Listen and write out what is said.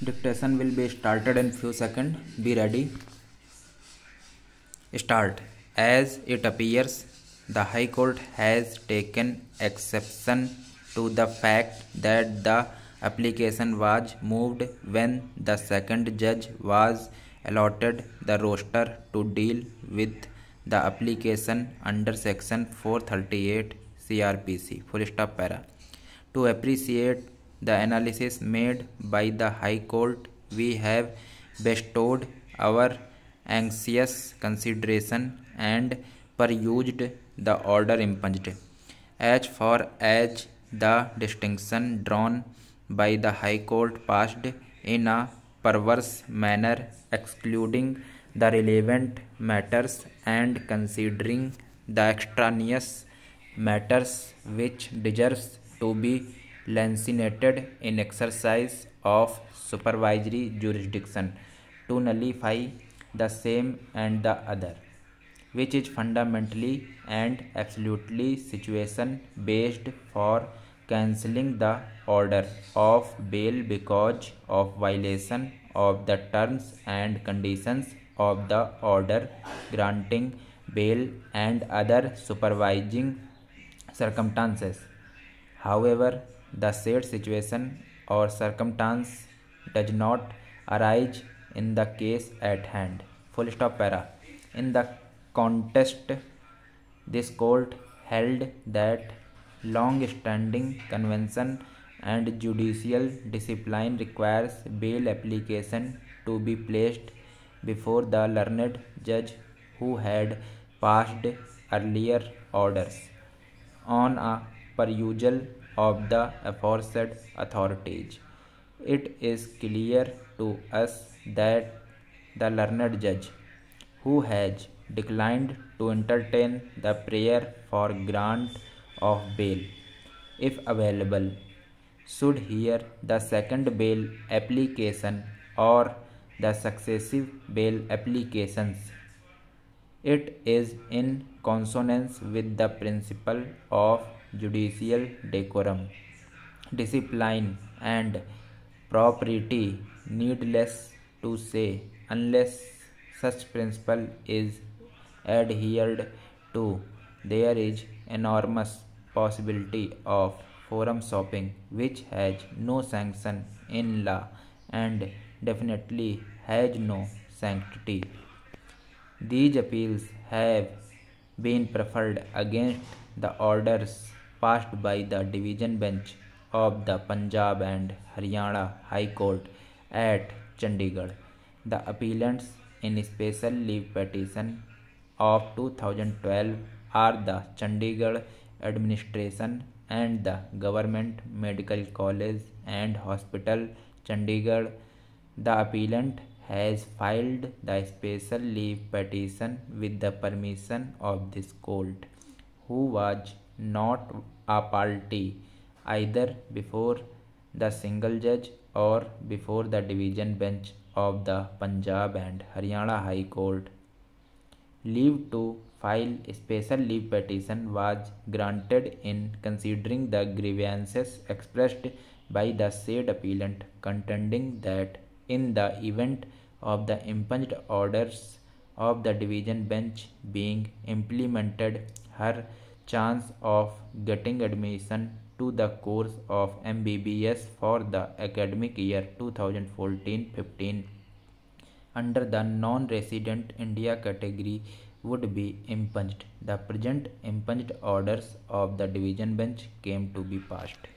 Dictation will be started in few seconds. Be ready. Start. As it appears, the High Court has taken exception to the fact that the application was moved when the second judge was allotted the roster to deal with the application under section 438 CRPC. Full stop para. To appreciate the analysis made by the High Court, we have bestowed our anxious consideration and perused the order impunged. As far as the distinction drawn by the High Court passed in a perverse manner, excluding the relevant matters and considering the extraneous matters which deserves to be lancinated in exercise of supervisory jurisdiction, to nullify the same and the other, which is fundamentally and absolutely situation based for cancelling the order of bail because of violation of the terms and conditions of the order granting bail and other supervising circumstances. However, the said situation or circumstance does not arise in the case at hand. Full stop para. In the contest, this court held that long-standing convention and judicial discipline requires bail application to be placed before the learned judge who had passed earlier orders on a perusal of the aforesaid authorities. It is clear to us that the learned judge, who has declined to entertain the prayer for grant of bail, if available, should hear the second bail application or the successive bail applications. It is in consonance with the principle of judicial decorum, discipline, and propriety. Needless to say, unless such principle is adhered to, there is enormous possibility of forum shopping, which has no sanction in law and definitely has no sanctity. These appeals have been preferred against the orders passed by the division bench of the Punjab and Haryana High Court at Chandigarh. The appellants in special leave petition of 2012 are the Chandigarh administration and the Government Medical College and Hospital, Chandigarh. The appellant has filed the special leave petition with the permission of this court, who was not a party either before the single judge or before the division bench of the Punjab and Haryana High Court. Leave to file a special leave petition was granted in considering the grievances expressed by the said appellant, contending that in the event of the impunged orders of the division bench being implemented, her chance of getting admission to the course of MBBS for the academic year 2014-15 under the non-resident India category would be impunged. The present impunged orders of the division bench came to be passed.